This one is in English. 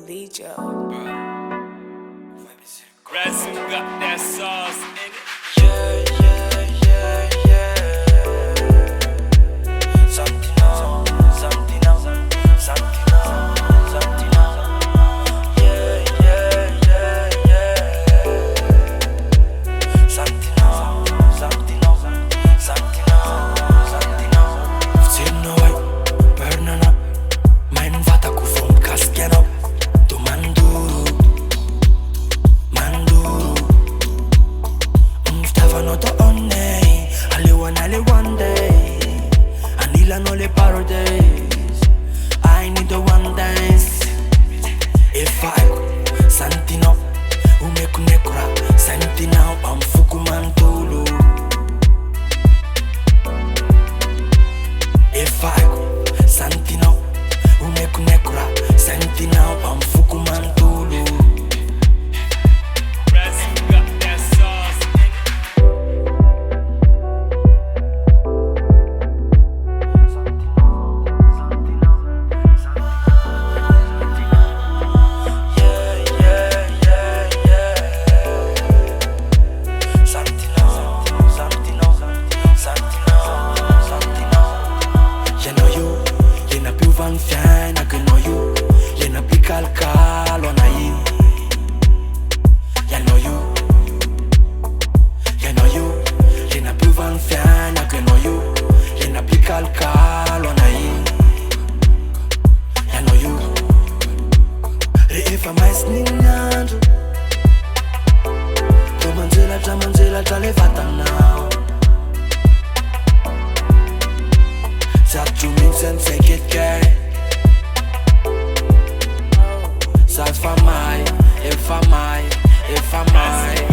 Lejo. Razzle got that sauce in it. I need the one dance. If I Santino, umekunekura Santina, amfuku mantulu. If I Santino, umekunekura Santina, amfuku mantulu. Razzle got that sauce in Van fiana que no you, yena pica el calo na yi. Ya no you, yena più van fiana que no you, yena pica el calo na yi. Ya no you, reifa mais ninyanjo. To manzela ta levata now. That you mix and take it, girl. That's for mine, if I might.